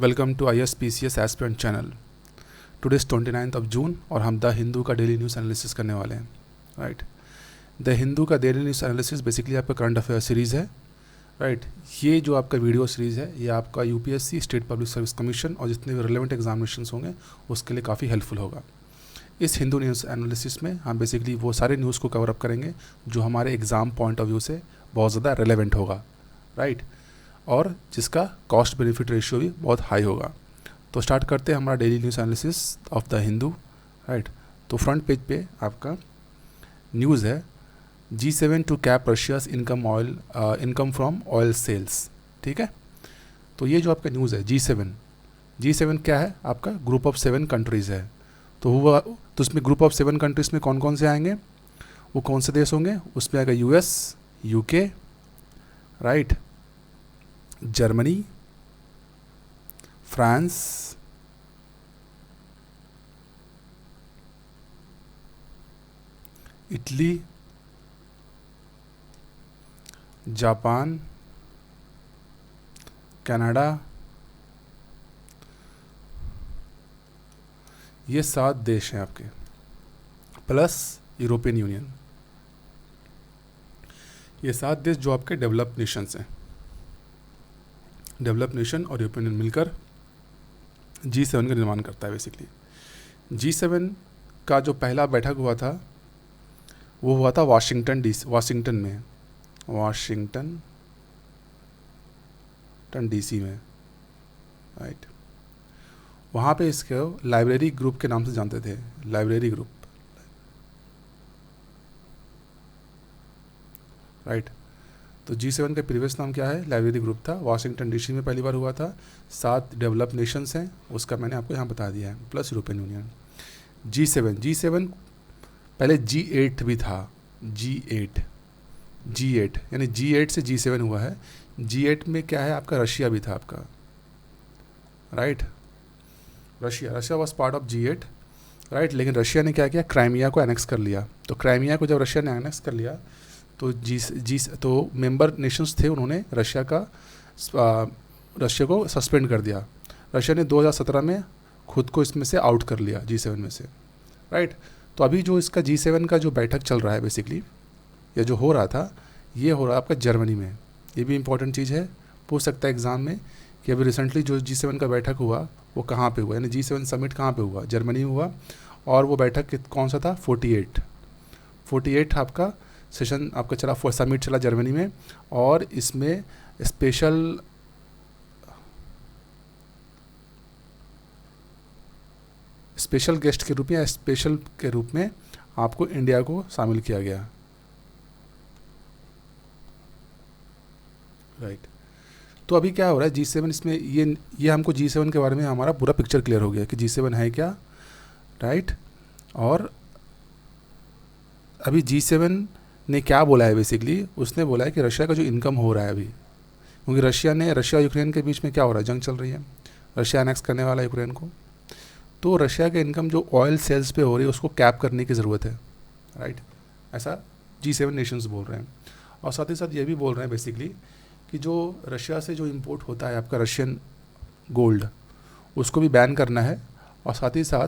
Welcome to ISPCS aspirant channel. Today 29 June और हम the Hindu का डेली न्यूज़ एनालिसिस करने वाले हैं। राइट, द हिंदू का डेली न्यूज़ एनालिसिस बेसिकली आपका करंट अफेयर सीरीज़ है। राइट, ये जो आपका वीडियो सीरीज़ है ये आपका UPSC state public service commission और जितने भी रिलेवेंट एग्जामिनेशन होंगे उसके लिए काफ़ी हेल्पफुल होगा। इस हिंदू न्यूज़ एनालिसिस में हम बेसिकली वो सारे न्यूज़ को कवर अप करेंगे जो हमारे एग्ज़ाम पॉइंट ऑफ व्यू से बहुत ज़्यादा रेलेवेंट होगा। राइट, और जिसका कॉस्ट बेनिफिट रेशियो भी बहुत हाई होगा। तो स्टार्ट करते हैं हमारा daily news analysis of the Hindu. Right, तो फ्रंट पेज पे आपका न्यूज़ है G7 to cap Russia's income from oil sales. ठीक है, तो ये जो आपका न्यूज़ है G7 क्या है? आपका ग्रुप ऑफ 7 कंट्रीज़ है। तो उसमें ग्रुप ऑफ 7 कंट्रीज़ में कौन कौन से आएंगे, वो कौन से देश होंगे? उसमें आएगा US, UK, right, Germany, France, Italy, Japan, Canada, ये 7 देश हैं आपके, प्लस यूरोपियन यूनियन। ये 7 देश जो आपके डेवलप्ड नेशंस हैं। डेवलप नेशन और यूरोपियन यूनियन मिलकर G7 का निर्माण करता है। बेसिकली G7 का जो पहला बैठक हुआ था वो हुआ था वाशिंगटन DC में। राइट, वहाँ पे इसको लाइब्रेरी ग्रुप के नाम से जानते थे, लाइब्रेरी ग्रुप। राइट, तो G7 का प्रीवियस नाम क्या है? लाइब्रेरी ग्रुप था। वाशिंगटन DC में पहली बार हुआ था। 7 डेवलप नेशंस हैं, उसका मैंने आपको यहाँ बता दिया है, प्लस यूरोपियन यूनियन। G7 पहले G8 भी था। G8 यानी G8 से G7 हुआ है। G8 में क्या है? आपका रशिया भी था आपका। Right, Russia was part of G8। Right, लेकिन रशिया ने क्या किया? क्राइमिया को एनेक्स कर लिया। तो क्राइमिया को जब रशिया ने एनेक्स कर लिया तो मेंबर नेशंस थे, उन्होंने रशिया को सस्पेंड कर दिया। रशिया ने 2017 में खुद को इसमें से आउट कर लिया G7 में से। राइट, तो अभी जो इसका G7 का जो बैठक चल रहा है बेसिकली, या जो हो रहा था, ये हो रहा है आपका जर्मनी में। ये भी इंपॉर्टेंट चीज़ है, पूछ सकता है एग्ज़ाम में कि अभी रिसेंटली जो G7 का बैठक हुआ वो कहाँ पे हुआ, यानी G7 समिट कहाँ पे हुआ? जर्मनी में हुआ। और वो बैठक कौन सा था? 48 आपका सेशन आपका चला, समिट चला जर्मनी में। और इसमें स्पेशल गेस्ट के रूप में या स्पेशल के रूप में आपको इंडिया को शामिल किया गया। राइट, तो अभी क्या हो रहा है G7 इसमें, ये हमको G7 के बारे में हमारा पूरा पिक्चर क्लियर हो गया कि G7 है क्या। राइट, और अभी G7 ने क्या बोला है? बेसिकली उसने बोला है कि रशिया का जो इनकम हो रहा है अभी, क्योंकि रशिया यूक्रेन के बीच में क्या हो रहा है? जंग चल रही है, रशिया एनेक्स करने वाला है यूक्रेन को। तो रशिया का इनकम जो ऑयल सेल्स पे हो रही है उसको कैप करने की ज़रूरत है। राइट, ऐसा G7 नेशंस बोल रहे हैं। और साथ ही साथ ये भी बोल रहे हैं बेसिकली कि जो रशिया से जो इम्पोर्ट होता है आपका रशियन गोल्ड, उसको भी बैन करना है। और साथ ही साथ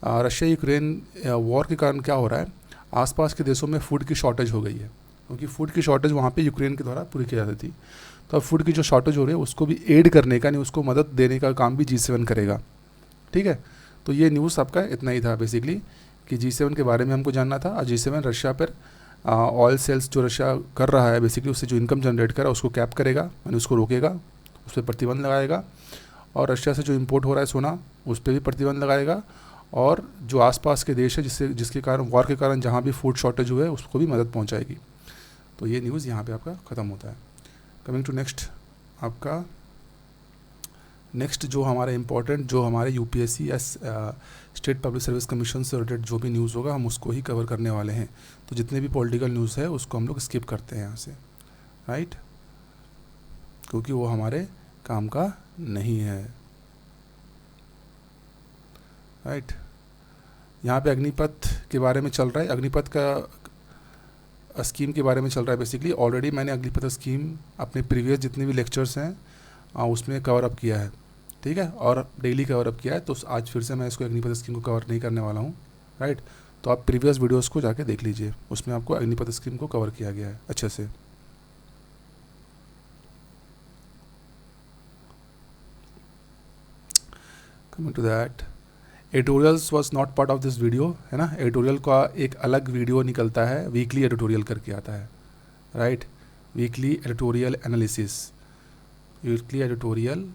रशिया यूक्रेन वॉर के कारण क्या हो रहा है, आसपास के देशों में फूड की शॉर्टेज हो गई है, क्योंकि फूड की शॉर्टेज वहाँ पे यूक्रेन के द्वारा पूरी की जाती थी। तो अब फूड की जो शॉर्टेज हो रही है उसको भी एड करने का, नहीं उसको मदद देने का काम भी G7 करेगा। ठीक है, तो ये न्यूज़ आपका इतना ही था बेसिकली कि G7 के बारे में हमको जानना था। और G7 रशिया पर ऑयल सेल्स जो रशिया कर रहा है बेसिकली, उससे जो इनकम जनरेट कर रहा है उसको कैप करेगा, यानी उसको रोकेगा, उस पर प्रतिबंध लगाएगा। और रशिया से जो इम्पोर्ट हो रहा है सोना, उस पर भी प्रतिबंध लगाएगा। और जो आसपास के देश है जिसके कारण वॉर के कारण जहाँ भी फूड शॉर्टेज हुए उसको भी मदद पहुँचाएगी। तो ये न्यूज़ यहाँ पे आपका ख़त्म होता है। कमिंग टू नेक्स्ट, आपका नेक्स्ट जो हमारा इम्पोर्टेंट, जो हमारे UPSC या स्टेट पब्लिक सर्विस कमीशन से रिलेटेड जो भी न्यूज़ होगा हम उसको ही कवर करने वाले हैं। तो जितने भी पॉलिटिकल न्यूज़ है उसको हम लोग स्किप करते हैं यहाँ से। राइट, क्योंकि वो हमारे काम का नहीं है। राइट, यहाँ पे अग्निपथ के बारे में चल रहा है। अग्निपथ का स्कीम के बारे में चल रहा है बेसिकली। ऑलरेडी मैंने अग्निपथ स्कीम अपने प्रीवियस जितने भी लेक्चर्स हैं उसमें कवर अप किया है। ठीक है, और डेली कवर अप किया है, तो आज फिर से मैं इसको अग्निपथ स्कीम को कवर नहीं करने वाला हूँ, राइट। तो आप प्रीवियस वीडियोस को जाके देख लीजिए, उसमें आपको अग्निपथ स्कीम को कवर किया गया है अच्छे से। Coming to that, editorials was not part of this video, है ना। एडिटोरियल का एक अलग वीडियो निकलता है, वीकली एडिटोरियल करके आता है, right. Weekly editorial analysis, weekly editorial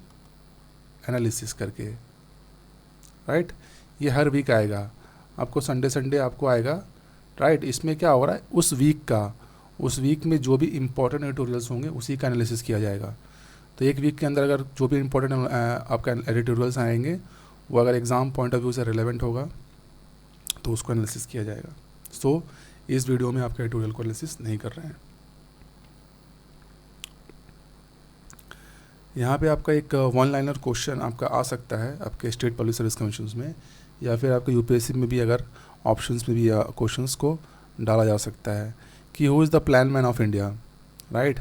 analysis करके, राइट। ये हर वीक आएगा आपको, संडे संडे आपको आएगा, राइट। इसमें क्या हो रहा है, उस वीक में जो भी इंपॉर्टेंट एडिटोरियल्स होंगे उसी का एनालिसिस किया जाएगा। तो एक वीक के अंदर अगर जो भी इंपॉर्टेंट आपका एडिटोरियल्स आएंगे, वो अगर एग्ज़ाम पॉइंट ऑफ व्यू से रिलेवेंट होगा तो उसको एनालिसिस किया जाएगा। सो इस वीडियो में आपका एडिटोरियल को एनालिसिस नहीं कर रहे हैं। यहाँ पे आपका एक वन लाइनर क्वेश्चन आपका आ सकता है आपके स्टेट पब्लिक सर्विस कमीशंस में, या फिर आपके यूपीएससी में भी अगर ऑप्शंस में भी क्वेश्चंस को डाला जा सकता है कि who is the plan man of India, right.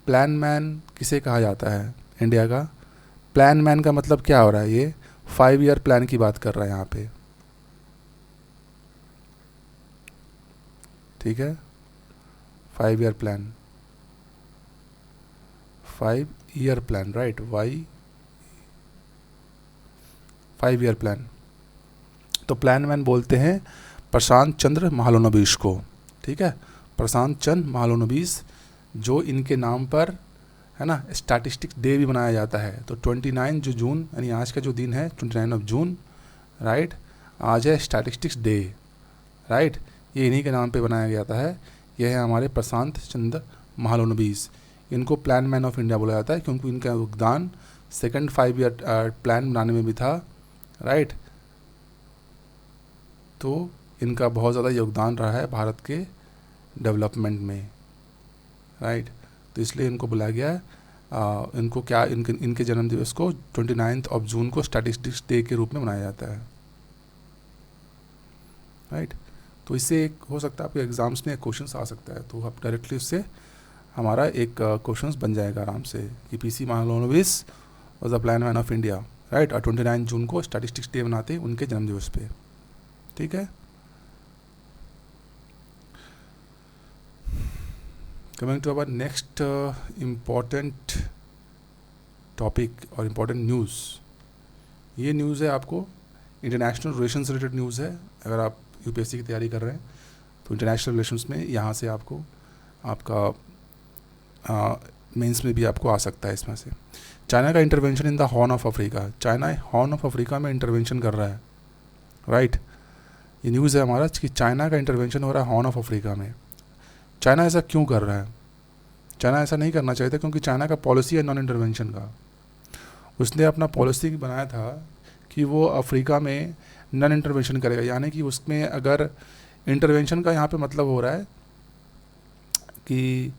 Plan man किसे कहा जाता है इंडिया का? प्लान मैन का मतलब क्या हो रहा है, ये 5 ईयर प्लान की बात कर रहा है यहाँ पे, ठीक है। 5 year plan, 5 year plan, right. 5 year plan, तो प्लान मैन बोलते हैं प्रशांत चंद्र महालनोबिस को, ठीक है। प्रशांत चंद्र महालनोबिस, जो इनके नाम पर, है ना, स्टैटिस्टिक्स डे भी मनाया जाता है। तो 29 जो जून, यानी आज का जो दिन है 29 ऑफ जून, राइट, आज है स्टैटिस्टिक्स डे, राइट। ये इन्हीं के नाम पे बनाया जाता है। यह है हमारे प्रशांत चंद्र महालनोबिस। इनको प्लान मैन ऑफ इंडिया बोला जाता है क्योंकि इनका योगदान सेकंड 5 ईयर प्लान बनाने में भी था, राइट। तो इनका बहुत ज़्यादा योगदान रहा है भारत के डेवलपमेंट में, राइट। तो इसलिए इनको बुलाया गया है। इनको क्या, इनके जन्म दिवस को 29 ऑफ जून को स्टैटिस्टिक्स डे के रूप में मनाया जाता है, राइट। तो इससे एक हो सकता है आपके एग्जाम्स में क्वेश्चन आ सकता है, तो आप डायरेक्टली उससे हमारा एक क्वेश्चन बन जाएगा आराम से कि PC Mahalanobis was the plan man of India, right. और 29 जून को स्टैटिस्टिक्स डे मनाते हैं उनके जन्म दिवस पे, ठीक है। Coming to our next important topic और इम्पॉर्टेंट न्यूज़। ये न्यूज़ है आपको इंटरनेशनल रिलेशंस से रिलेटेड न्यूज़ है। अगर आप यूपीएससी की तैयारी कर रहे हैं तो इंटरनेशनल रिलेशंस में यहाँ से आपको आपका मेंस में भी आपको आ सकता है इसमें से। चाइना का intervention in the horn of Africa, China horn of Africa में इंटरवेंशन कर रहा है, राइट। ये न्यूज़ है हमारा कि चाइना का इंटरवेंशन हो रहा है हॉर्न ऑफ अफ्रीका में। चाइना ऐसा क्यों कर रहा है? चाइना ऐसा नहीं करना चाहिए था क्योंकि चाइना का पॉलिसी है नॉन इंटरवेंशन का। उसने अपना पॉलिसी बनाया था कि वो अफ्रीका में नॉन इंटरवेंशन करेगा, यानी कि उसमें अगर इंटरवेंशन का यहाँ पे मतलब हो रहा है कि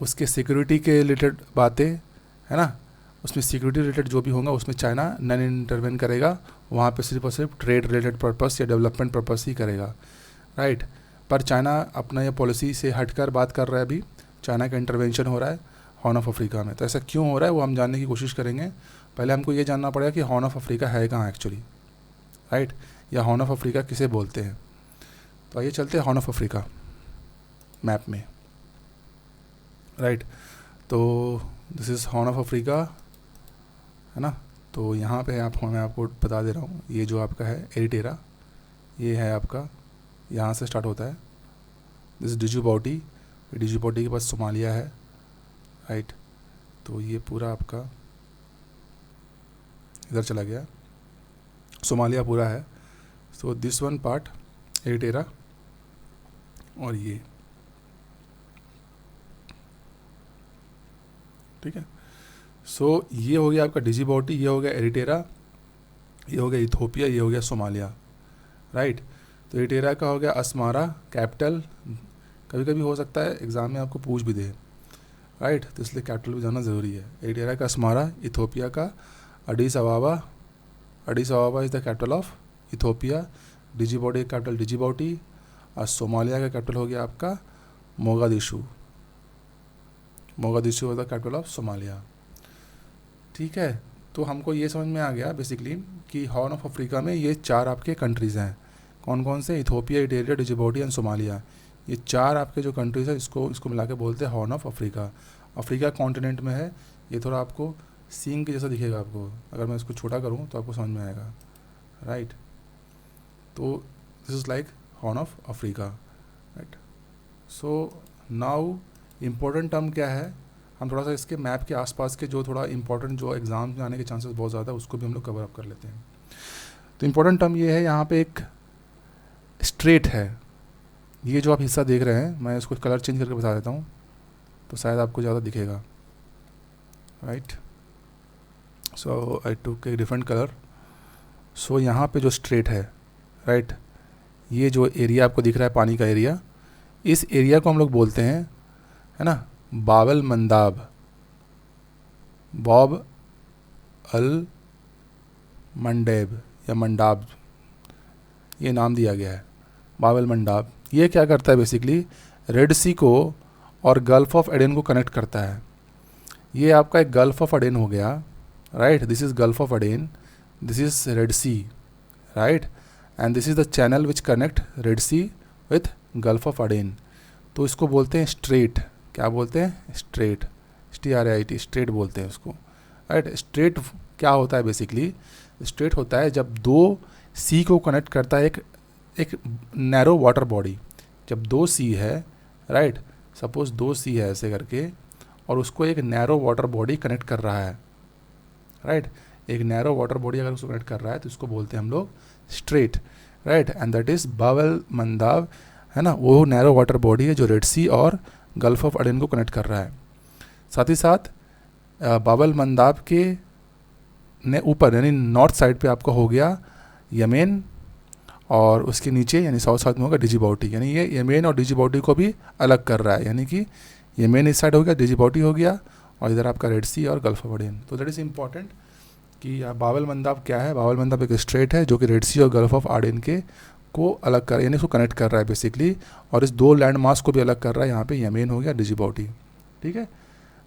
उसके सिक्योरिटी के रिलेटेड बातें, है ना, उसमें सिक्योरिटी रिलेटेड जो भी होगा उसमें चाइना नॉन इंटरवेन करेगा, वहाँ पे सिर्फ और सिर्फ ट्रेड रिलेटेड पर्पस या डेवलपमेंट पर्पस ही करेगा, राइट। पर चाइना अपना ये पॉलिसी से हटकर बात कर रहा है। अभी चाइना का इंटरवेंशन हो रहा है हॉर्न ऑफ अफ्रीका में। तो ऐसा क्यों हो रहा है वो हम जानने की कोशिश करेंगे। पहले हमको ये जानना पड़ेगा कि हॉर्न ऑफ अफ्रीका है कहाँ एक्चुअली, राइट, या हॉर्न ऑफ अफ्रीका किसे बोलते हैं। तो आइए चलते हैं हॉर्न ऑफ अफ्रीका मैप में, राइट। तो this is horn of Africa, है ना। तो यहाँ पे मैं आपको बता दे रहा हूँ, ये जो आपका है एरिटेरा, ये है आपका, यहाँ से स्टार्ट होता है। दिस डिजिबॉटी, डिजिबॉटी के पास सोमालिया है, राइट। तो ये पूरा आपका इधर चला गया, सोमालिया पूरा है। सो दिस वन पार्ट एरिटेरा, और ये, ठीक है। सो ये हो गया आपका डिजिबॉटी, ये हो गया एरिटेरा, ये हो गया इथोपिया, ये हो गया सोमालिया, राइट। तो एरिटेरा का हो गया अस्मारा कैपिटल, कभी कभी हो सकता है एग्ज़ाम में आपको पूछ भी दे, राइट, तो इसलिए कैपिटल भी जाना ज़रूरी है। एरिटेरा का अस्मारा, इथोपिया का Aedes अबाबा, Aedes अबाबा is the capital of Ethiopia, Djibouti का कैपिटल डिजिबॉटी, और सोमालिया का कैपिटल हो गया आपका Mogadishu, Mogadishu is the capital of Somalia, ठीक है। तो हमको ये समझ में आ गया बेसिकली कि हॉर्न ऑफ अफ्रीका में ये 4 आपके कंट्रीज़ हैं। कौन कौन से? Ethiopia, Eritrea, Djibouti and Somalia. ये 4 आपके जो कंट्रीज़ है इसको मिला के बोलते हैं horn of Africa. Africa continent में है। ये थोड़ा आपको सींग के जैसा दिखेगा आपको, अगर मैं इसको छोटा करूँ तो आपको समझ में आएगा, राइट। तो this is like horn of Africa, right. So now important term क्या है, हम थोड़ा सा इसके मैप के आसपास के जो थोड़ा इंपॉर्टेंट जो एग्ज़ाम में आने के चांसेस बहुत ज़्यादा है उसको भी हम लोग कवर अप कर लेते हैं। तो इम्पोर्टेंट टर्म ये है, यहाँ पे एक स्ट्रेट है, ये जो आप हिस्सा देख रहे हैं, मैं इसको कलर चेंज करके बता देता हूँ तो शायद आपको ज़्यादा दिखेगा, right. So I took a different colour. So यहाँ पे जो स्ट्रेट है, राइट, ये जो एरिया आपको दिख रहा है पानी का एरिया, इस एरिया को हम लोग बोलते हैं, है ना, बाबल मंदाब, बॉब अल मंडेब या मंडाब, ये नाम दिया गया है बाबल मंडाब। ये क्या करता है बेसिकली, रेड सी को और गल्फ ऑफ एडेन को कनेक्ट करता है। ये आपका एक गल्फ ऑफ एडेन हो गया, right, this is Gulf of Aden, this is Red Sea, right, and this is the channel which connect Red Sea with Gulf of Aden. तो इसको बोलते हैं स्ट्रेट। क्या बोलते हैं? स्ट्रेट, STRAIT, स्ट्रेट बोलते हैं उसको, राइट। स्ट्रेट क्या होता है बेसिकली? स्ट्रेट होता है जब 2 सी को कनेक्ट करता है एक नैरो वाटर बॉडी। जब 2 सी है, राइट, सपोज 2 सी है ऐसे करके, और उसको एक नैरो वाटर बॉडी कनेक्ट कर रहा है, राइट, एक नैरो वाटर बॉडी अगर उसको कनेक्ट कर रहा है तो इसको बोलते हैं हम लोग straight, right, and that is बाबल मंदाब, है ना, वो नैरो वाटर बॉडी है जो रेड सी और गल्फ ऑफ एडेन को कनेक्ट कर रहा है। साथ ही साथ बाबल मंदाब के ने ऊपर यानी नॉर्थ साइड पे आपका हो गया यमेन, और उसके नीचे यानी साउथ में होगा डिजिबोटी, यानी ये यमेन और डिजिबोटी को भी अलग कर रहा है, यानी कि यमेन इस साइड हो गया, डिजिबोटी हो गया, और इधर आपका रेड सी और गल्फ ऑफ एडेन। तो दैट इज़ इम्पॉर्टेंट कि बाबल मंदाब क्या है। बाबल मंदाब एक स्ट्रेट है जो कि रेड सी और गल्फ ऑफ एडेन के को अलग कर, यानी उसको कनेक्ट कर रहा है बेसिकली, और इस 2 लैंड मास को भी अलग कर रहा है। यहाँ पे यमेन हो गया, डिजिबोटी, ठीक है।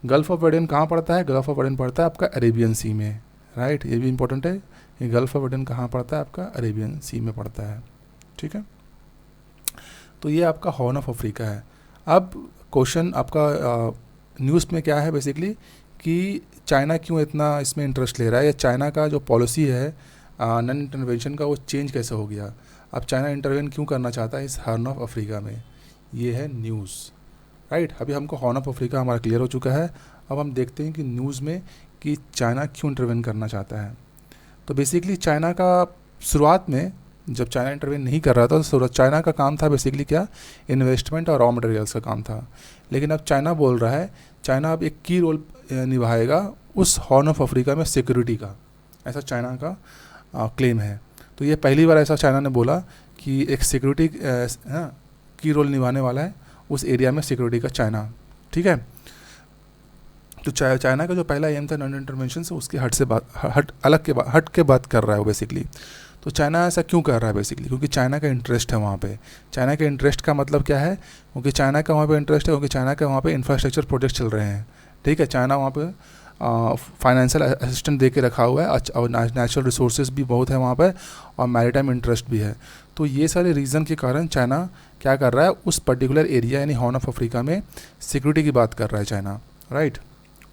गल्फ ऑफ एडेन कहाँ पड़ता है? गल्फ ऑफ एडेन पड़ता है आपका अरेबियन सी में, राइट, ये भी इंपॉर्टेंट है। ये गल्फ ऑफ एडेन कहाँ पड़ता है? आपका अरेबियन सी में पड़ता है, ठीक है। तो ये आपका हॉर्न ऑफ अफ्रीका है। अब क्वेश्चन आपका न्यूज़ में क्या है बेसिकली कि चाइना क्यों इतना इसमें इंटरेस्ट ले रहा है, या चाइना का जो पॉलिसी है नॉन इंटरवेंशन का वो चेंज कैसे हो गया। अब चाइना इंटरवेन क्यों करना चाहता है इस हॉर्न ऑफ अफ्रीका में, ये है न्यूज़, राइट। अभी हमको हॉर्न ऑफ अफ्रीका हमारा क्लियर हो चुका है। अब हम देखते हैं कि न्यूज़ में कि चाइना क्यों इंटरवेन करना चाहता है। तो बेसिकली चाइना का शुरुआत में जब चाइना इंटरवेन नहीं कर रहा था तो चाइना का काम था बेसिकली क्या, इन्वेस्टमेंट और रॉ मटेरियल्स का काम था। लेकिन अब चाइना बोल रहा है, चाइना अब एक की रोल निभाएगा उस हॉर्न ऑफ अफ्रीका में सिक्योरिटी का, ऐसा चाइना का क्लेम है। तो ये पहली बार ऐसा चाइना ने बोला कि एक सिक्योरिटी की रोल निभाने वाला है उस एरिया में सिक्योरिटी का चाइना, ठीक है। तो चाइना का जो पहला एम था नॉन इंटरवेंशन से उसके हट के बात कर रहा है वो बेसिकली। तो चाइना ऐसा क्यों कर रहा है बेसिकली, क्योंकि चाइना का इंटरेस्ट है वहाँ पे। चाइना के इंटरेस्ट का मतलब क्या है, क्योंकि चाइना का वहाँ पे इंटरेस्ट है, क्योंकि चाइना का वहाँ पे इंफ्रास्ट्रक्चर प्रोजेक्ट चल रहे हैं, ठीक है। चाइना वहाँ पे फाइनेंशियल असिस्टेंट दे के रखा हुआ है, और नेचुरल रिसोर्सेज भी बहुत है वहाँ पर, और मैरीटाइम इंटरेस्ट भी है। तो ये सारे रीज़न के कारण चाइना क्या कर रहा है, उस पर्टिकुलर एरिया यानी हॉर्न ऑफ अफ्रीका में सिक्योरिटी की बात कर रहा है चाइना, राइट।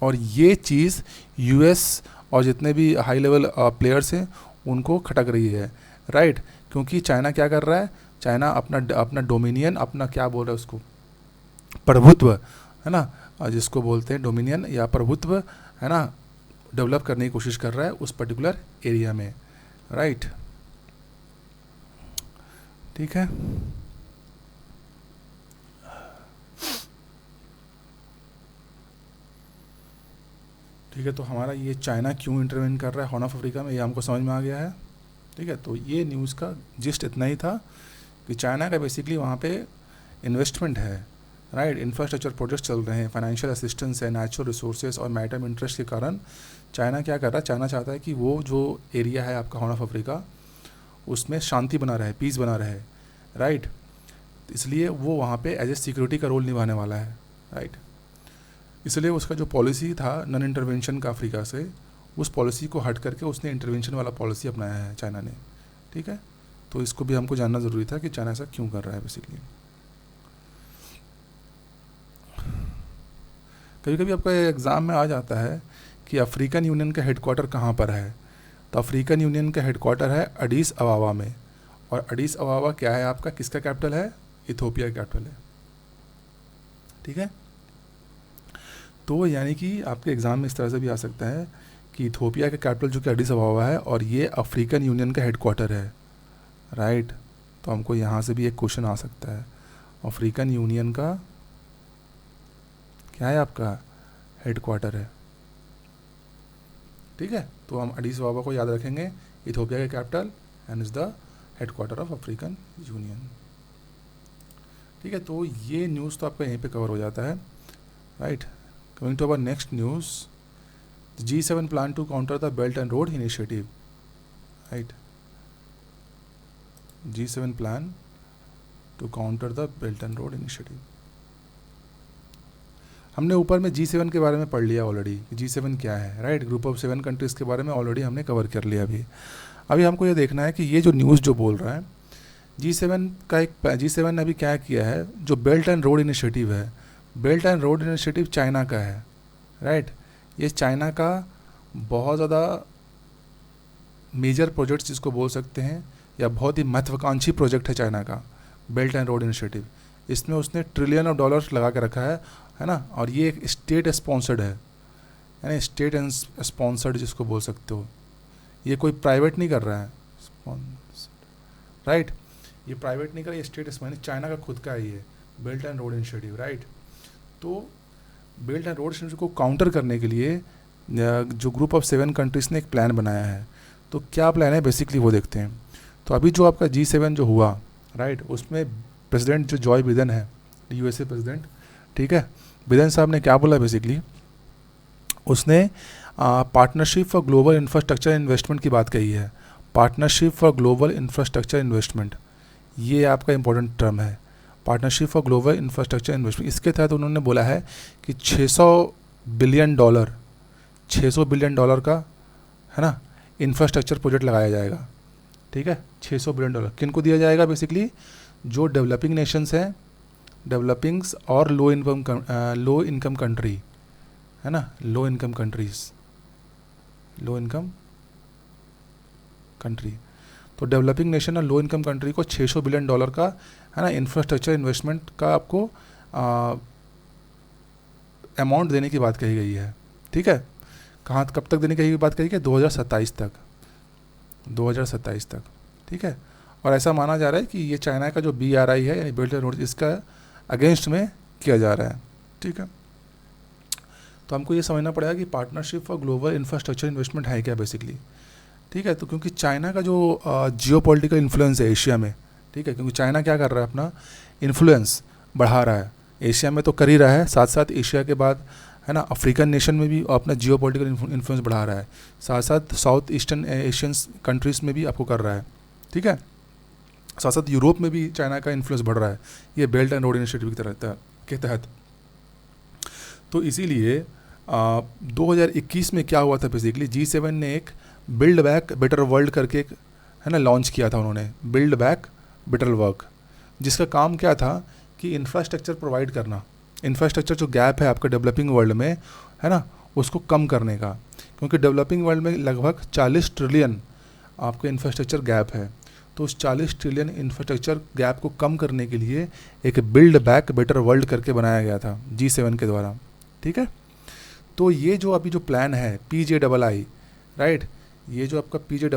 और ये चीज़ यूएस और जितने भी हाई लेवल प्लेयर्स हैं उनको खटक रही है, राइट। क्योंकि चाइना क्या कर रहा है, चाइना अपना डोमिनियन, अपना क्या बोल रहा है उसको, प्रभुत्व, है ना, जिसको बोलते हैं डोमिनियन या प्रभुत्व, है ना, डेवलप करने की कोशिश कर रहा है उस पर्टिकुलर एरिया में, राइट, ठीक है। ठीक है, तो हमारा ये चाइना क्यों इंटरवेन कर रहा है हॉर्न ऑफ अफ्रीका में, ये हमको समझ में आ गया है, ठीक है। तो ये न्यूज़ का जिस्ट इतना ही था कि चाइना का बेसिकली वहाँ पे इन्वेस्टमेंट है, राइट, इंफ्रास्ट्रक्चर प्रोजेक्ट्स चल रहे हैं, फाइनेंशियल असिस्टेंस है, नेचुरल रिसोर्सेज और मैरीटाइम इंटरेस्ट के कारण चाइना क्या कर रहा है, चाइना चाहता है कि वो जो एरिया है आपका हॉर्न ऑफ अफ्रीका उसमें शांति बना रहे, पीस बना रहे, राइट। इसलिए वो वहाँ पे एज ए सिक्योरिटी का रोल निभाने वाला है, राइट। इसलिए उसका जो पॉलिसी था नॉन इंटरवेंशन का अफ्रीका से, उस पॉलिसी को हट करके उसने इंटरवेंशन वाला पॉलिसी अपनाया है चाइना ने, ठीक है। तो इसको भी हमको जानना ज़रूरी था कि चाइना ऐसा क्यों कर रहा है बेसिकली। कभी कभी आपका एग्ज़ाम में आ जाता है कि अफ्रीकन यूनियन का हेडक्वार्टर कहाँ पर है। तो अफ्रीकन यूनियन का हेडक्वार्टर है एडिस अबाबा में, और एडिस अबाबा क्या है आपका, किसका कैपिटल है, इथोपिया का कैपिटल है, ठीक है। तो यानी कि आपके एग्ज़ाम में इस तरह से भी आ सकता है कि इथोपिया का कैपिटल जो कि एडिस अबाबा है और ये अफ्रीकन यूनियन का हेडक्वार्टर है, राइट। तो हमको यहाँ से भी एक क्वेश्चन आ सकता है, अफ्रीकन यूनियन का क्या है आपका हेडक्वार्टर है, ठीक है। तो हम एडिस अबाबा को याद रखेंगे, इथोपिया का capital and is the headquarter of African union, ठीक है। तो ये न्यूज़ तो आपका यहीं पे कवर हो जाता है, right. Coming to our next news, G7 plan to counter the belt and road Initiative, right. G7 plan to counter the belt and road Initiative. हमने ऊपर में G7 के बारे में पढ़ लिया ऑलरेडी, G7 क्या है, राइट। ग्रुप ऑफ 7 कंट्रीज़ के बारे में ऑलरेडी हमने कवर कर लिया। अभी हमको ये देखना है कि ये जो न्यूज़ जो बोल रहा है G7 ने अभी क्या किया है, जो बेल्ट एंड रोड इनिशिएटिव है, belt and road initiative China का है, राइट। ये चाइना का बहुत ज़्यादा मेजर प्रोजेक्ट जिसको बोल सकते हैं, या बहुत ही महत्वाकांक्षी प्रोजेक्ट है चाइना का बेल्ट एंड रोड इनिशिएटिव। इसमें उसने ट्रिलियन ऑफ डॉलर्स लगा के रखा है ना। और ये एक स्टेट स्पॉन्सर्ड है, यानी स्टेट एंड स्पॉन्सर्ड जिसको बोल सकते हो। ये कोई प्राइवेट नहीं कर रहा है, राइट। ये प्राइवेट नहीं कर रहा, ये स्टेट स्पॉन्सर्ड, चाइना का खुद का ही है belt and road Initiative, right. तो बेल्ट एंड रोड इनिशिएटिव को काउंटर करने के लिए जो ग्रुप ऑफ 7 कंट्रीज़ ने एक प्लान बनाया है। तो क्या प्लान है बेसिकली वो देखते हैं। तो अभी जो आपका G7 जो हुआ, राइट, उसमें प्रेसिडेंट जो जॉय बिडेन है, USA प्रेसिडेंट, ठीक है, बिडेन साहब ने क्या बोला बेसिकली, उसने partnership for global infrastructure investment की बात कही है। Partnership for global infrastructure investment, ये आपका इंपॉर्टेंट टर्म है, partnership for global infrastructure investment. इसके तहत उन्होंने बोला है कि 600 बिलियन डॉलर का, है ना, इंफ्रास्ट्रक्चर प्रोजेक्ट लगाया जाएगा, ठीक है। 600 बिलियन डॉलर किन को दिया जाएगा बेसिकली, जो डेवलपिंग नेशंस हैं, डेवलपिंग्स और लो इनकम कंट्री, है ना, लो इनकम कंट्री। तो डेवलपिंग नेशन और लो इनकम कंट्री को 600 बिलियन डॉलर का, है ना, इंफ्रास्ट्रक्चर इन्वेस्टमेंट का आपको अमाउंट देने की बात कही गई है, ठीक है। कब तक देने की बात कही गई, 2027 तक, ठीक है। और ऐसा माना जा रहा है कि ये चाइना का जो BRI है, यानी बेल्ट एंड रोड, इसका अगेंस्ट में किया जा रहा है, ठीक है। तो हमको ये समझना पड़ेगा कि partnership for global infrastructure investment है क्या बेसिकली, ठीक है। तो क्योंकि चाइना का जो जियोपॉलिटिकल इन्फ्लुएंस है एशिया में, ठीक है, क्योंकि चाइना क्या कर रहा है, अपना इन्फ्लुएंस बढ़ा रहा है एशिया में, तो कर ही रहा है, साथ साथ एशिया के बाद, है ना, अफ्रीकन नेशन में भी अपना जियोपॉलिटिकल इन्फ्लुएंस बढ़ा रहा है, साथ साथ साउथ ईस्टर्न एशियन कंट्रीज़ में भी आपको कर रहा है, ठीक है। साथ साथ यूरोप में भी चाइना का इन्फ्लुएंस बढ़ रहा है ये बेल्ट एंड रोड इनिशिएटिव के तहत। तो इसीलिए 2021 में क्या हुआ था बेसिकली, G7 ने एक बिल्ड बैक बेटर वर्ल्ड करके एक, है ना, लॉन्च किया था उन्होंने, बिल्ड बैक बेटर वर्क, जिसका काम क्या था कि इंफ्रास्ट्रक्चर प्रोवाइड करना, इंफ्रास्ट्रक्चर जो गैप है आपका डेवलपिंग वर्ल्ड में, है ना, उसको कम करने का। क्योंकि डेवलपिंग वर्ल्ड में लगभग 40 ट्रिलियन आपका इंफ्रास्ट्रक्चर गैप है। तो उस 40 ट्रिलियन इंफ्रास्ट्रक्चर गैप को कम करने के लिए एक बिल्ड बैक बेटर वर्ल्ड करके बनाया गया था G7 के द्वारा, ठीक है। तो ये जो अभी जो प्लान है PJII, राइट, ये जो आपका PJII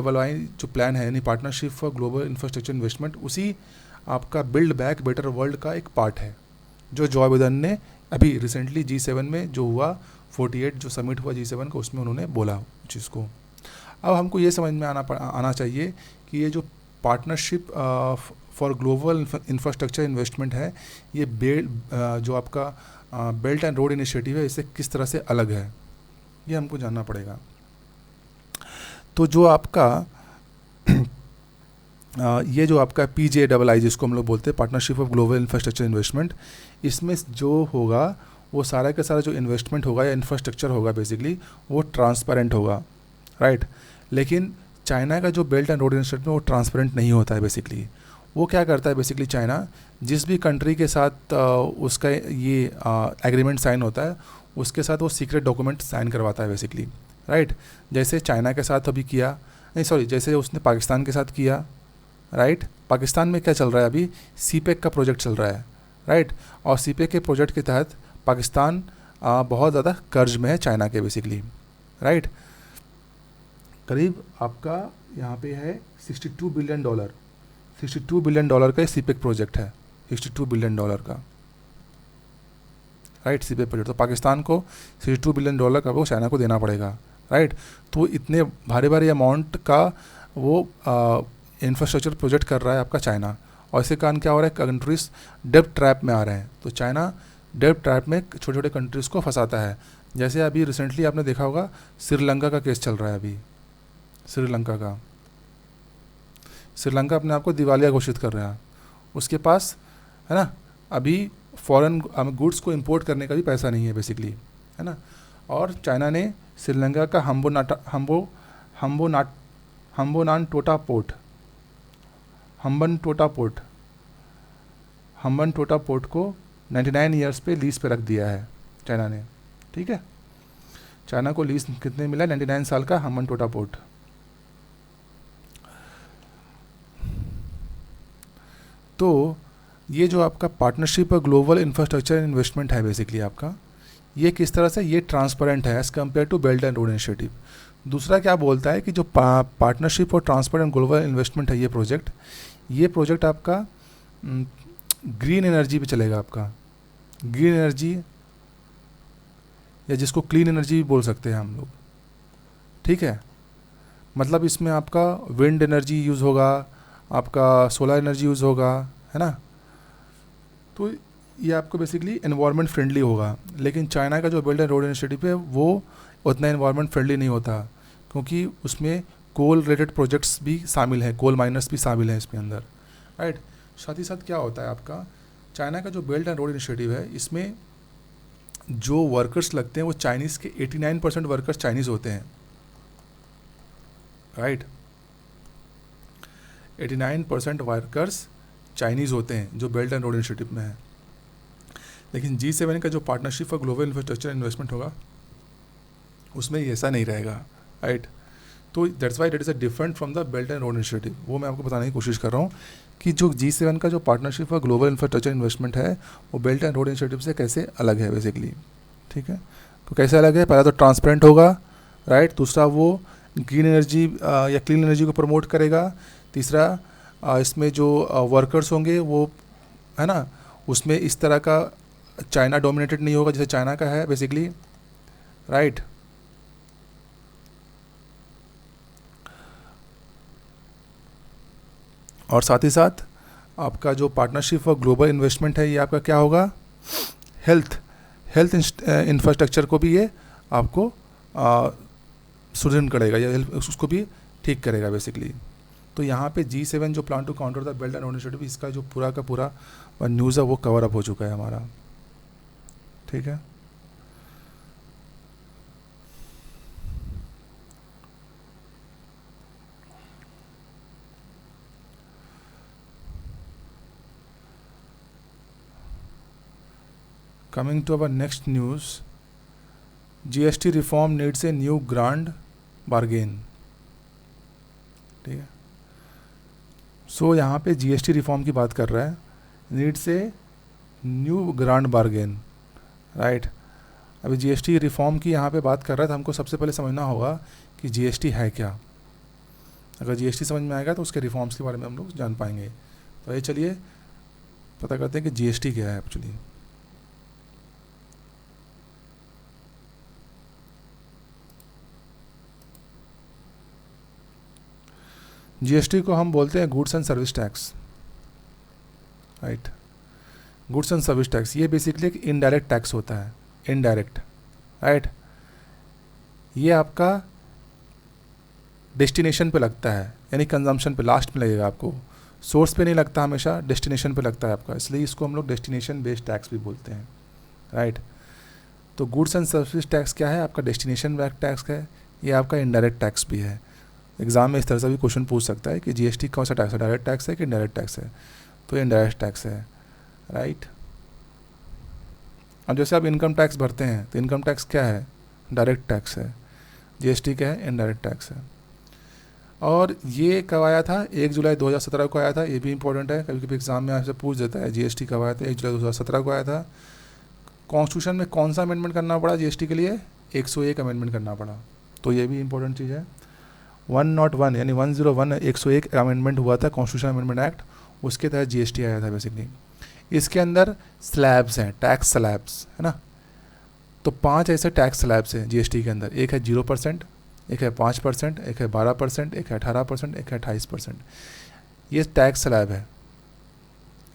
जो प्लान है, यानी partnership for global infrastructure investment, उसी आपका बिल्ड बैक बेटर वर्ल्ड का एक पार्ट है, जो जॉय बिडेन ने अभी रिसेंटली G7 में जो हुआ 48 जो समिट हुआ G7 का, उसमें उन्होंने बोला जिसको। अब हमको ये समझ में आना चाहिए कि ये जो partnership for global infrastructure investment है, ये जो आपका बेल्ट एंड रोड इनिशिएटिव है, इससे किस तरह से अलग है, ये हमको जानना पड़ेगा। तो जो आपका ये जो आपका PJII जिसको हम लोग बोलते हैं, partnership of global infrastructure investment, इसमें जो होगा वो सारा का सारा जो इन्वेस्टमेंट होगा या इंफ्रास्ट्रक्चर होगा बेसिकली, वो ट्रांसपेरेंट होगा, राइट। लेकिन चाइना का जो बेल्ट एंड रोड इनिशिएटिव में वो ट्रांसपेरेंट नहीं होता है बेसिकली। वो क्या करता है बेसिकली, चाइना जिस भी कंट्री के साथ उसका ये एग्रीमेंट साइन होता है, उसके साथ वो सीक्रेट डॉक्यूमेंट साइन करवाता है बेसिकली, राइट। जैसे चाइना के साथ अभी किया, नहीं सॉरी, जैसे उसने पाकिस्तान के साथ किया, राइट। पाकिस्तान में क्या चल रहा है अभी, सीपेक का प्रोजेक्ट चल रहा है, राइट। और सीपेक के प्रोजेक्ट के तहत पाकिस्तान बहुत ज़्यादा कर्ज में है चाइना के बेसिकली, राइट। करीब आपका यहाँ पे है $62 बिलियन, $62 बिलियन का सीपेक प्रोजेक्ट है, $62 बिलियन का, राइट, सीपेक प्रोजेक्ट। तो पाकिस्तान को $62 बिलियन का वो चाइना को देना पड़ेगा, राइट। तो इतने भारी भारी अमाउंट का वो इंफ्रास्ट्रक्चर प्रोजेक्ट कर रहा है आपका चाइना, और इसके कारण क्या हो रहा है, कंट्रीज डेब्ट ट्रैप में आ रहे हैं। तो चाइना डेब्ट ट्रैप में छोटे छोटे कंट्रीज़ को फंसाता है। जैसे अभी रिसेंटली आपने देखा होगा श्रीलंका का केस चल रहा है अभी, श्रीलंका अपने आप को दिवालिया घोषित कर रहा है, उसके पास है ना अभी फॉरेन गुड्स को इंपोर्ट करने का भी पैसा नहीं है बेसिकली, है ना। और चाइना ने श्रीलंका का हम्बन टोटा पोर्ट को 99 ईयर्स पे लीज पे रख दिया है चाइना ने, ठीक है। चाइना को लीज कितने मिला, 99 साल का हम्बन टोटा पोर्ट। तो ये जो आपका पार्टनरशिप और ग्लोबल इंफ्रास्ट्रक्चर इन्वेस्टमेंट है बेसिकली आपका, ये किस तरह से, ये ट्रांसपेरेंट है as compared to Belt and road Initiative. दूसरा क्या बोलता है कि जो पार्टनरशिप और ट्रांसपेरेंट ग्लोबल इन्वेस्टमेंट है, ये प्रोजेक्ट आपका ग्रीन एनर्जी पे चलेगा, आपका ग्रीन एनर्जी या जिसको क्लीन एनर्जी भी बोल सकते हैं हम लोग, ठीक है। मतलब इसमें आपका विंड एनर्जी यूज़ होगा, आपका सोलर एनर्जी यूज़ होगा, है ना। तो ये आपको बेसिकली एनवायरनमेंट फ्रेंडली होगा। लेकिन चाइना का जो बेल्ट एंड रोड इनिशिएटिव है वो उतना एनवायरनमेंट फ्रेंडली नहीं होता, क्योंकि उसमें कोल रिलेटेड प्रोजेक्ट्स भी शामिल हैं, कोल माइनर्स भी शामिल हैं इसके अंदर, राइट। साथ ही साथ क्या होता है आपका, चाइना का जो बेल्ट एंड रोड इनिशिएटिव है, इसमें जो वर्कर्स लगते हैं वो चाइनीज़ के 89% वर्कर्स चाइनीज़ होते हैं, राइट। 89% वर्कर्स चाइनीज़ होते हैं जो बेल्ट एंड रोड इनिशिएटिव में है। लेकिन G7 का जो partnership for global infrastructure investment होगा उसमें ऐसा नहीं रहेगा, राइट। तो that's why it is a different from the belt and road initiative. वो मैं आपको बताने की कोशिश कर रहा हूँ कि जो G7 का जो partnership for global infrastructure investment है वो बेल्ट एंड रोड इनिशिएटिव से कैसे अलग है बेसिकली, ठीक है। तो कैसे अलग है, पहला तो ट्रांसपेरेंट होगा, राइट। दूसरा वो ग्रीन एनर्जी या क्लीन एनर्जी को प्रमोट करेगा। तीसरा इसमें जो वर्कर्स होंगे वो, है ना, उसमें इस तरह का चाइना डोमिनेटेड नहीं होगा जैसे चाइना का है बेसिकली, राइट। और साथ ही साथ आपका जो पार्टनरशिप फॉर ग्लोबल इन्वेस्टमेंट है ये आपका क्या होगा, हेल्थ इंफ्रास्ट्रक्चर को भी ये आपको सुदृढ़ करेगा या उसको भी ठीक करेगा बेसिकली। तो यहाँ पे G7 जो plan to counter the belt and road initiative, इसका जो पूरा का पूरा न्यूज़ है वो कवर अप हो चुका है हमारा, ठीक है। Coming to our next news, GST reform needs a new grand bargain, ठीक है। सो यहाँ पे GST रिफॉर्म की बात कर रहा है, needs a new grand bargain, right. अभी GST रिफॉर्म की यहाँ पे बात कर रहा है तो हमको सबसे पहले समझना होगा कि GST है क्या। अगर GST समझ में आएगा तो उसके रिफॉर्म्स के बारे में हम लोग जान पाएंगे। तो ये चलिए पता करते हैं कि GST क्या है एक्चुअली। GST को हम बोलते हैं goods and service tax, right. Goods and service tax ये बेसिकली एक इनडायरेक्ट टैक्स होता है, इनडायरेक्ट, राइट। ये आपका डेस्टिनेशन पे लगता है, यानी कंजम्पशन पे, लास्ट में लगेगा आपको, सोर्स पे नहीं लगता, हमेशा डेस्टिनेशन पे लगता है आपका, इसलिए इसको हम लोग डेस्टिनेशन बेस्ड टैक्स भी बोलते हैं, राइट। तो गुड्स एंड सर्विस टैक्स क्या है, आपका डेस्टिनेशन बेस्ड टैक्स है। ये आपका इनडायरेक्ट टैक्स भी है। एग्जाम में इस तरह से भी क्वेश्चन पूछ सकता है कि जीएसटी कौन सा टैक्स है, डायरेक्ट टैक्स है कि इनडायरेक्ट टैक्स है, तो इनडायरेक्ट टैक्स है, राइट। अब जैसे आप इनकम टैक्स भरते हैं तो इनकम टैक्स क्या है, डायरेक्ट टैक्स है, जीएसटी क्या है, इनडायरेक्ट टैक्स है। और ये कब आया था, 1 जुलाई 2017 को आया था, ये भी इंपॉर्टेंट है, कभी कभी एग्जाम में आपसे पूछ देता है जीएसटी कब आया था, 1 जुलाई 2017 को आया था। कॉन्स्टिट्यूशन में कौन सा अमेंडमेंट करना पड़ा जीएसटी के लिए, 101 अमेंडमेंट करना पड़ा, तो ये भी इंपॉर्टेंट चीज़ है। 101 यानी 101 101 अमेंडमेंट हुआ था कॉन्स्टिट्यूशन अमेंडमेंट एक्ट, उसके तहत जीएसटी आया था बेसिकली। इसके अंदर स्लैब्स हैं, टैक्स स्लैब्स है ना, तो 5 ऐसे टैक्स स्लैब्स हैं जीएसटी के अंदर, एक है 0%, एक है 5%, एक है 12%, एक है 18%, एक है 28%। ये टैक्स स्लैब है,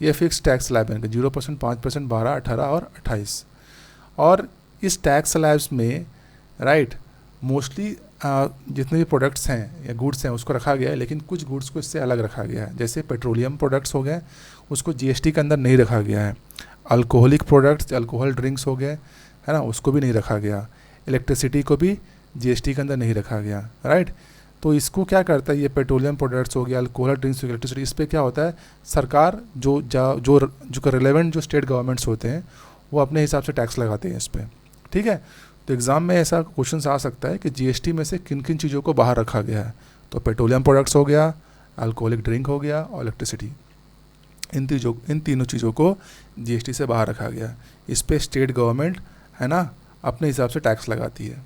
ये फिक्स टैक्स स्लैब है, 0%, 5%, 12, 18 और 28। और इस टैक्स स्लैब्स में राइट मोस्टली जितने भी प्रोडक्ट्स हैं या गुड्स हैं उसको रखा गया है, लेकिन कुछ गुड्स को इससे अलग रखा गया है। जैसे पेट्रोलियम प्रोडक्ट्स हो गए, उसको जीएसटी के अंदर नहीं रखा गया है। अल्कोहलिक प्रोडक्ट्स, अल्कोहल ड्रिंक्स हो गए है ना, उसको भी नहीं रखा गया। इलेक्ट्रिसिटी को भी जीएसटी के अंदर नहीं रखा गया, राइट। तो इसको क्या करता है, ये पेट्रोलियम प्रोडक्ट्स हो गया, अल्कोहल ड्रिंक्स, इलेक्ट्रिसिटी, इस पर क्या होता है, सरकार जो रिलेवेंट जो स्टेट गवर्नमेंट्स होते हैं वो अपने हिसाब से टैक्स लगाते हैं इस पर, ठीक है। तो एग्ज़ाम में ऐसा क्वेश्चन आ सकता है कि जीएसटी में से किन किन चीज़ों को बाहर रखा गया है, तो पेट्रोलियम प्रोडक्ट्स हो गया, अल्कोहलिक ड्रिंक हो गया और इलेक्ट्रिसिटी, इन तीनों चीज़ों को जीएसटी से बाहर रखा गया। इस पर स्टेट गवर्नमेंट है ना अपने हिसाब से टैक्स लगाती है,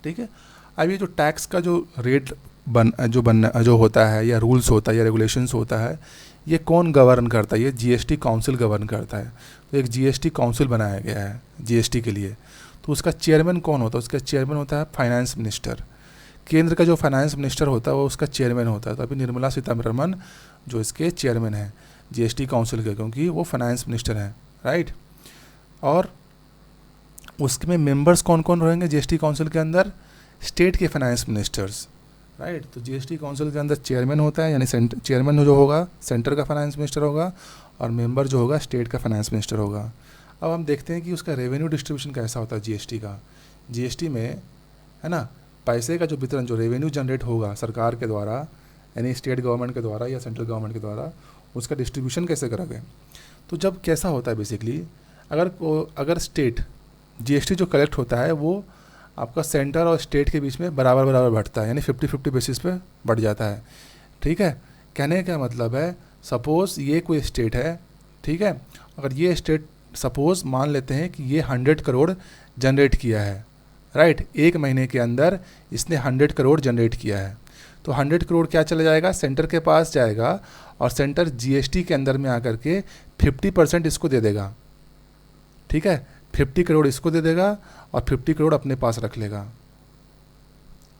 ठीक है। अब ये जो टैक्स का जो रेट जो होता है या रूल्स होता है या रेगुलेशंस होता है, ये कौन गवर्न करता है, ये जीएसटी काउंसिल गवर्न करता है। तो एक जीएसटी काउंसिल बनाया गया है जीएसटी के लिए, तो उसका चेयरमैन कौन होता है, उसका चेयरमैन होता है फाइनेंस मिनिस्टर। केंद्र का जो फाइनेंस मिनिस्टर होता है वो उसका चेयरमैन होता है। तो अभी निर्मला सीतारमण जो इसके चेयरमैन हैं जीएसटी काउंसिल के, क्योंकि वो फाइनेंस मिनिस्टर हैं, राइट। और उसमें मेंबर्स कौन कौन रहेंगे जीएसटी काउंसिल के अंदर, स्टेट के फाइनेंस मिनिस्टर्स, राइट। तो जीएसटी काउंसिल के अंदर चेयरमैन होता है, यानी चेयरमैन जो होगा सेंटर का फाइनेंस मिनिस्टर होगा, और मेंबर जो होगा स्टेट का फाइनेंस मिनिस्टर होगा। अब हम देखते हैं कि उसका रेवेन्यू डिस्ट्रीब्यूशन कैसा होता है जीएसटी का। जीएसटी में है ना पैसे का जो वितरण, जो रेवेन्यू जनरेट होगा सरकार के द्वारा, यानी स्टेट गवर्नमेंट के द्वारा या सेंट्रल गवर्नमेंट के द्वारा, उसका डिस्ट्रीब्यूशन कैसे करोगे। तो जब कैसा होता है बेसिकली, अगर स्टेट जीएसटी जो कलेक्ट होता है वो आपका सेंटर और स्टेट के बीच में बराबर बराबर बढ़ता है, यानी 50-50 बेसिस पे बढ़ जाता है, ठीक है। कहने का मतलब है, सपोज़ ये कोई स्टेट है, ठीक है, अगर ये स्टेट सपोज़ मान लेते हैं कि ये 100 करोड़ जनरेट किया है, राइट, एक महीने के अंदर इसने 100 करोड़ जनरेट किया है, तो 100 करोड़ क्या चला जाएगा, सेंटर के पास जाएगा, और सेंटर जीएसटी के अंदर में आकर के 50% इसको दे देगा, ठीक है। 50 करोड़ इसको दे देगा और 50 करोड़ अपने पास रख लेगा,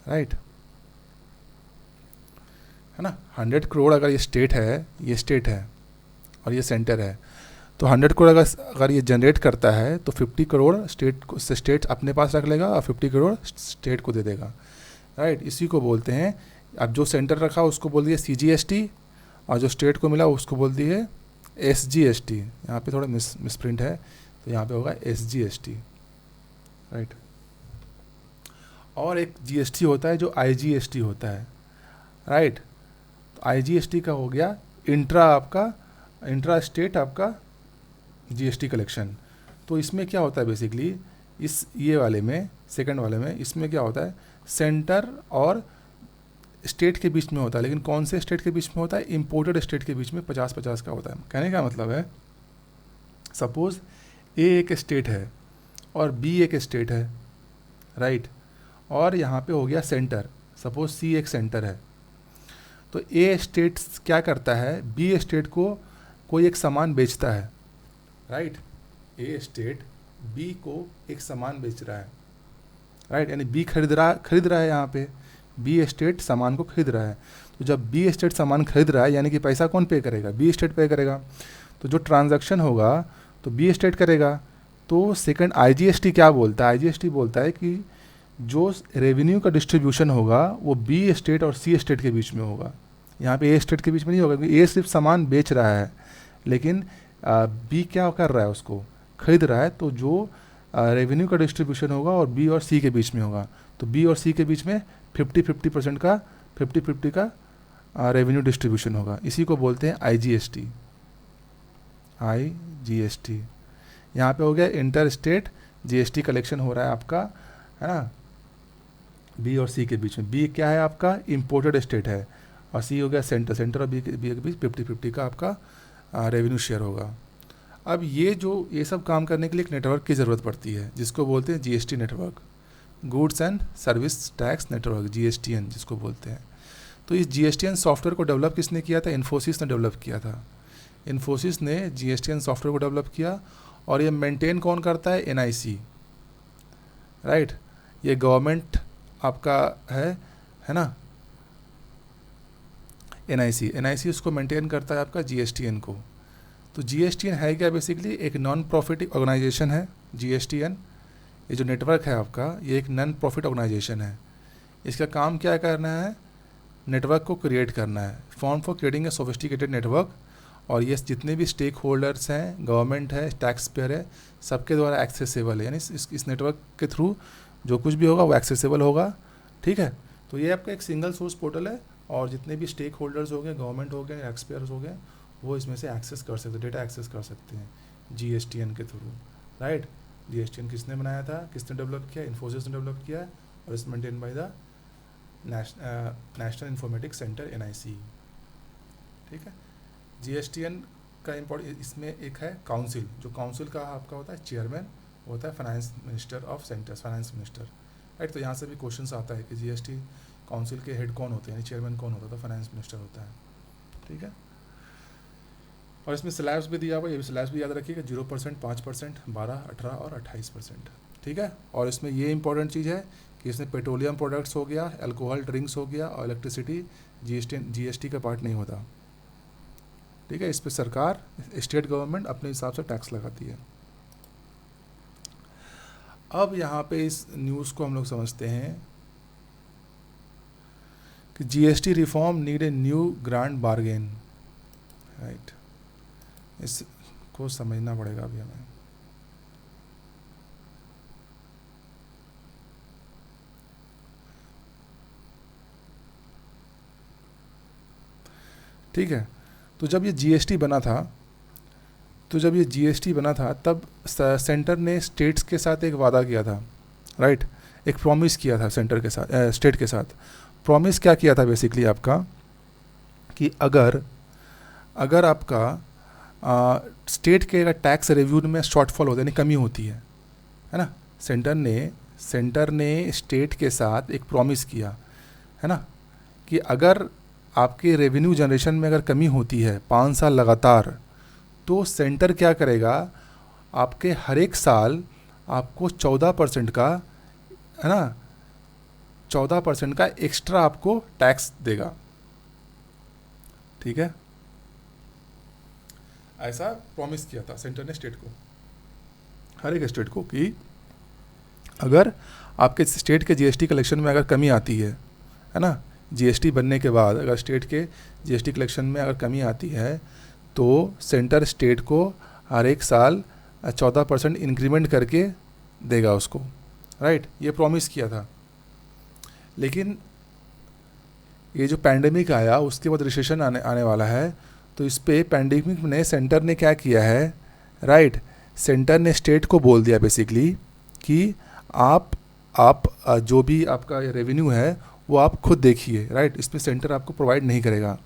राइट, है ना। 100 करोड़ अगर ये स्टेट है और ये सेंटर है, तो 100 करोड़ अगर ये जनरेट करता है तो 50 करोड़ स्टेट अपने पास रख लेगा और 50 करोड़ स्टेट को दे देगा, राइट। इसी को बोलते हैं, अब जो सेंटर रखा उसको बोल दिए CGST, और जो स्टेट को मिला उसको बोल दिए SGST। यहाँ पे थोड़ा मिसप्रिंट है, तो यहाँ पे होगा SGST, राइट। और एक GST होता है जो IGST होता है, राइट। तो IGST का हो गया इंट्रा स्टेट आपका GST कलेक्शन। तो इसमें क्या होता है बेसिकली, ये वाले में, सेकंड वाले में, इसमें क्या होता है, सेंटर और स्टेट के बीच में होता है, लेकिन कौन से स्टेट के बीच में होता है, इम्पोर्टेड स्टेट के बीच में 50-50 का होता है। कहने का मतलब है, सपोज़ A एक स्टेट है और B एक स्टेट है, राइट, और यहाँ पे हो गया सेंटर, सपोज़ C एक सेंटर है, तो A स्टेट क्या करता है, B स्टेट को कोई एक सामान बेचता है, राइट। A स्टेट B को एक सामान बेच रहा है, राइट, यानी B खरीद रहा है, यहाँ पे B स्टेट सामान को खरीद रहा है। तो जब B स्टेट सामान खरीद रहा है, यानी कि पैसा कौन पे करेगा, B स्टेट पे करेगा, तो जो ट्रांजैक्शन होगा तो B स्टेट करेगा। तो सेकंड IGST क्या बोलता है, IGST बोलता है कि जो रेवेन्यू का डिस्ट्रीब्यूशन होगा वो B स्टेट और C स्टेट के बीच में होगा, यहाँ पे A स्टेट के बीच में नहीं होगा, क्योंकि A सिर्फ सामान बेच रहा है, लेकिन B क्या कर रहा है, उसको खरीद रहा है। तो जो रेवेन्यू का डिस्ट्रीब्यूशन होगा और बी और सी के बीच में होगा। तो बी और सी के बीच में 50-50% का 50-50 का रेवेन्यू डिस्ट्रीब्यूशन होगा। इसी को बोलते हैं IGST। IGST यहाँ पे हो गया इंटर स्टेट GST कलेक्शन हो रहा है आपका, है ना, बी और सी के बीच में। बी क्या है आपका, इम्पोर्टेड स्टेट है, और सी हो गया सेंटर। सेंटर और बी के बीच 50-50 का आपका रेवेन्यू शेयर होगा। अब ये सब काम करने के लिए एक नेटवर्क की ज़रूरत पड़ती है जिसको बोलते हैं GST network, goods and service tax network, GSTN जिसको बोलते हैं। तो इस GSTN सॉफ्टवेयर को डेवलप किसने किया था, इन्फोसिस ने डेवलप किया था। इन्फोसिस ने GSTN सॉफ्टवेयर को डेवलप किया, और ये मेंटेन कौन करता है, NIC, राइट। ये गवर्नमेंट आपका है ना, NIC उसको मेंटेन करता है आपका GSTN को। तो GSTN है क्या, बेसिकली एक नॉन प्रॉफिट ऑर्गेनाइजेशन है। GSTN ये जो नेटवर्क है आपका, ये एक नॉन प्रॉफिट ऑर्गेनाइजेशन है। इसका काम क्या करना है, नेटवर्क को क्रिएट करना है, form for creating a sophisticated network. और ये जितने भी स्टेक होल्डर्स हैं, गवर्नमेंट है, टैक्स पेयर है, सबके द्वारा एक्सेसिबल है। यानी इस नेटवर्क के थ्रू जो कुछ भी होगा वो एक्सेसिबल होगा, ठीक है। तो ये आपका एक सिंगल सोर्स पोर्टल है, और जितने भी स्टेक होल्डर्स हो गए, गवर्नमेंट हो गए, टैक्स पेयर्स हो गए, वो इसमें से एक्सेस कर सकते हैं, डेटा एक्सेस कर सकते हैं GSTN के थ्रू, राइट। GSTN किसने बनाया था, किसने डेवलप किया, इन्फोसिस ने डेवलप किया, और इस maintain by the national informatics centre NIC, ठीक है। GSTN का इम्पोर्टेंट इसमें एक है काउंसिल, जो काउंसिल का आपका होता है चेयरमैन, होता है finance minister of centres, finance minister, right. तो यहाँ से भी क्वेश्चन आता है कि GST काउंसिल के हेड कौन होते हैं, यानी चेयरमैन कौन होता है, तो फाइनेंस मिनिस्टर होता है, ठीक है। और इसमें स्लैब्स भी दिया हुआ है, ये भी स्लैब्स भी याद रखिएगा, 0%, 5%, 12, 18 और 28%, ठीक है। और इसमें ये इंपॉर्टेंट चीज़ है कि इसमें पेट्रोलियम प्रोडक्ट्स हो गया, अल्कोहल ड्रिंक्स हो गया, और इलेक्ट्रिसिटी GST का पार्ट नहीं होता, ठीक है। इस पर सरकार, स्टेट गवर्नमेंट अपने हिसाब से टैक्स लगाती है। अब यहाँ पे इस न्यूज़ को हम लोग समझते हैं कि GST reform need a new grand bargain, right. इसको समझना पड़ेगा अभी हमें। ठीक है। तो जब ये GST बना था तब सेंटर ने स्टेट्स के साथ एक वादा किया था, राइट। एक प्रॉमिस किया था सेंटर के साथ, स्टेट के साथ। प्रॉमिस क्या किया था बेसिकली आपका, कि अगर आपका स्टेट के अगर टैक्स रेवेन्यू में शॉर्टफॉल होता है, यानी कमी होती है ना, सेंटर ने स्टेट के साथ एक प्रॉमिस किया, है ना, कि अगर आपके रेवेन्यू जनरेशन में अगर कमी होती है 5 साल लगातार, तो सेंटर क्या करेगा, आपके हर एक साल आपको 14% का, है ना, 14% का एक्स्ट्रा आपको टैक्स देगा, ठीक है। ऐसा प्रॉमिस किया था सेंटर ने स्टेट को, हर एक स्टेट को, कि अगर आपके स्टेट के GST कलेक्शन में अगर कमी आती है ना, GST बनने के बाद अगर स्टेट के GST कलेक्शन में अगर कमी आती है, तो सेंटर स्टेट को हर एक साल 14% इंक्रीमेंट करके देगा उसको, राइट। ये प्रॉमिस किया था। लेकिन ये जो पैंडेमिक आया उसके बाद रिसेशन आने वाला है, तो इस पे पैंडेमिक ने सेंटर ने क्या किया है, राइट, सेंटर ने स्टेट को बोल दिया बेसिकली कि आप जो भी आपका रेवेन्यू है वो आप खुद देखिए, राइट। इसमें सेंटर आपको प्रोवाइड नहीं करेगा,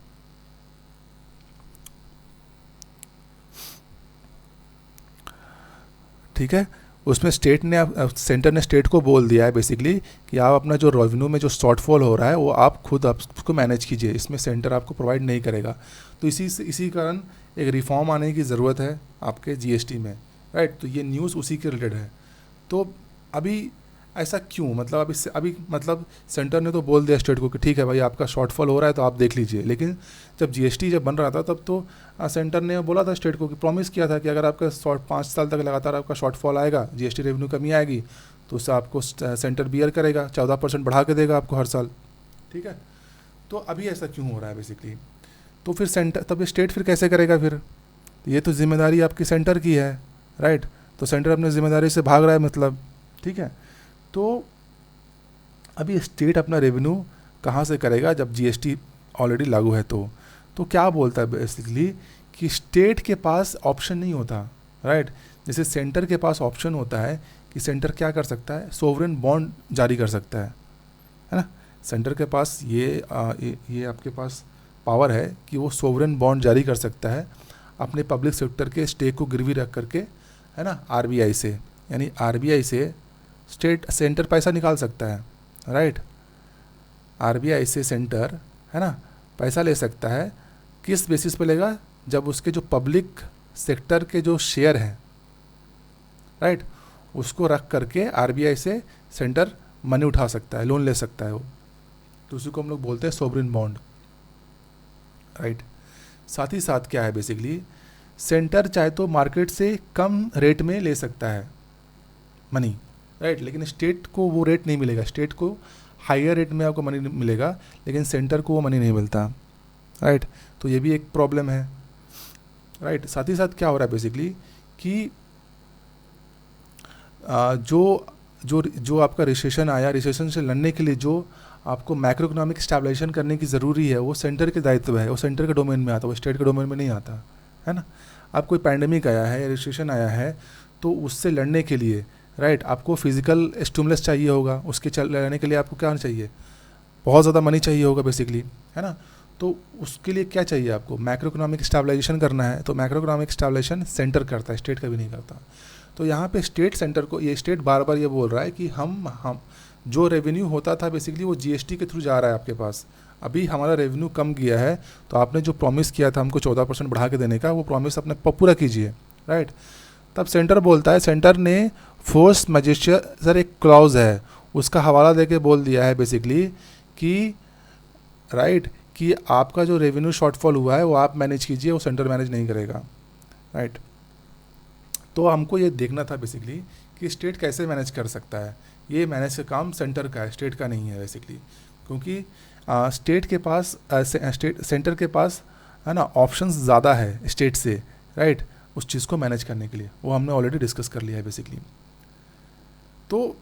ठीक है। उसमें सेंटर ने स्टेट को बोल दिया है बेसिकली कि आप अपना जो रेवेन्यू में जो शॉर्टफॉल हो रहा है वो आप खुद उसको मैनेज कीजिए, इसमें सेंटर आपको प्रोवाइड नहीं करेगा। तो इसी कारण एक रिफॉर्म आने की ज़रूरत है आपके GST में, राइट। तो ये न्यूज़ उसी के रिलेटेड है। तो अभी ऐसा क्यों, मतलब अभी मतलब सेंटर ने तो बोल दिया स्टेट को कि ठीक है भाई, आपका शॉर्टफॉल हो रहा है तो आप देख लीजिए। लेकिन जब GST जब बन रहा था तब तो सेंटर ने बोला था स्टेट को, कि प्रॉमिस किया था कि अगर आपका 5 साल तक लगातार आपका शॉर्टफॉल आएगा, GST रेवेन्यू कमी आएगी, तो उससे आपको सेंटर बियर करेगा, 14% बढ़ा के देगा आपको हर साल, ठीक है। तो अभी ऐसा क्यों हो रहा है बेसिकली, तो फिर स्टेट फिर कैसे करेगा, फिर ये तो जिम्मेदारी आपकी सेंटर की है, राइट। तो सेंटर अपनी जिम्मेदारी से भाग रहा है मतलब, ठीक है। तो अभी स्टेट अपना रेवेन्यू कहाँ से करेगा जब जीएसटी ऑलरेडी लागू है? तो क्या बोलता है बेसिकली कि स्टेट के पास ऑप्शन नहीं होता, राइट। जैसे सेंटर के पास ऑप्शन होता है कि सेंटर क्या कर सकता है, सोवरेन बॉन्ड जारी कर सकता है ना। सेंटर के पास ये आपके पास पावर है कि वो सोवरेन बॉन्ड जारी कर सकता है अपने पब्लिक सेक्टर के स्टेक को गिरवी रख करके, है ना, आरबीआई से। यानी आरबीआई से सेंटर पैसा निकाल सकता है, राइट। आरबीआई से सेंटर, है ना, पैसा ले सकता है। किस बेसिस पे लेगा? जब उसके जो पब्लिक सेक्टर के जो शेयर हैं, राइट, उसको रख करके आरबीआई से सेंटर मनी उठा सकता है, लोन ले सकता है वो। तो उसी को हम लोग बोलते हैं सोवरेन बॉन्ड, राइट। साथ ही साथ क्या है बेसिकली, सेंटर चाहे तो मार्केट से कम रेट में ले सकता है मनी, राइट, लेकिन स्टेट को वो रेट नहीं मिलेगा। स्टेट को हायर रेट में आपको मनी मिलेगा, लेकिन सेंटर को वो मनी नहीं मिलता, राइट। तो ये भी एक प्रॉब्लम है, राइट। साथ ही साथ क्या हो रहा है बेसिकली कि जो आपका रिसेशन आया, रिसेशन से लड़ने के लिए जो आपको मैक्रो इकोनॉमिक स्टेबलाइजेशन करने की ज़रूरी है, वो सेंटर के दायित्व है, वो सेंटर के डोमेन में आता है, वो स्टेट के डोमेन में नहीं आता, है ना। अब कोई पैंडेमिक आया है या रिसेशन आया है, तो उससे लड़ने के लिए, राइट, आपको फिजिकल स्टिमुलस चाहिए होगा। उसके लड़ने के लिए आपको क्या चाहिए? बहुत ज़्यादा मनी चाहिए होगा बेसिकली, है ना। तो उसके लिए क्या चाहिए आपको? मैक्रो इकोनॉमिक स्टेबलाइजेशन करना है। तो मैक्रो इकोनॉमिक स्टेबलाइजेशन सेंटर करता है, स्टेट कभी नहीं करता। तो यहाँ पे स्टेट सेंटर को, ये स्टेट बार बार ये बोल रहा है कि हम जो रेवेन्यू होता था बेसिकली वो जीएसटी के थ्रू जा रहा है आपके पास। अभी हमारा रेवेन्यू कम गया है, तो आपने जो प्रॉमिस किया था हमको 14% बढ़ा के देने का, वो प्रॉमिस अपने पूरा कीजिए, राइट। तब सेंटर बोलता है, सेंटर ने फोर्स मैजेस्चर एक क्लॉज है, उसका हवाला देके बोल दिया है बेसिकली कि, राइट, कि आपका जो रेवेन्यू शॉर्टफॉल हुआ है वो आप मैनेज कीजिए, वो सेंटर मैनेज नहीं करेगा, राइट। तो हमको ये देखना था बेसिकली कि स्टेट कैसे मैनेज कर सकता है। ये मैनेज का काम सेंटर का है, स्टेट का नहीं है बेसिकली, क्योंकि स्टेट के पास सेंटर के पास, है ना, ऑप्शंस ज़्यादा है स्टेट से, राइट, उस चीज़ को मैनेज करने के लिए। वो हमने ऑलरेडी डिस्कस कर लिया है बेसिकली। तो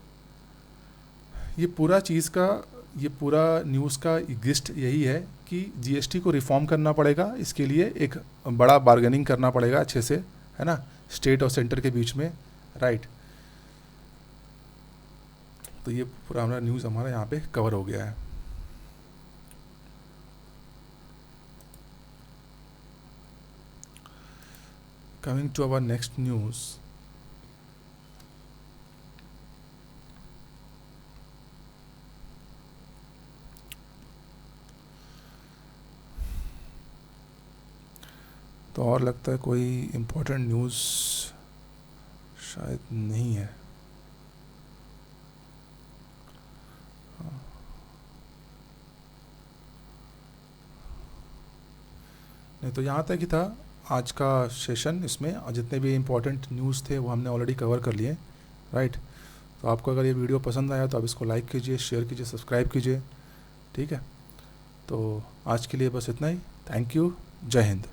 ये पूरा न्यूज़ का गिस्ट यही है कि जीएसटी को रिफॉर्म करना पड़ेगा। इसके लिए एक बड़ा बार्गेनिंग करना पड़ेगा अच्छे से, है ना, स्टेट और सेंटर के बीच में, राइट। तो ये पूरा हमारा न्यूज़ हमारा यहाँ पे कवर हो गया है। Coming to our next news, तो और लगता है कोई इम्पोर्टेंट न्यूज़ शायद नहीं है। नहीं, तो यहाँ तक ही था आज का सेशन। इसमें जितने भी इम्पोर्टेंट न्यूज़ थे वो हमने ऑलरेडी कवर कर लिए, राइट। तो आपको अगर ये वीडियो पसंद आया तो आप इसको लाइक कीजिए, शेयर कीजिए, सब्सक्राइब कीजिए, ठीक है। तो आज के लिए बस इतना ही। Thank you. जय हिंद।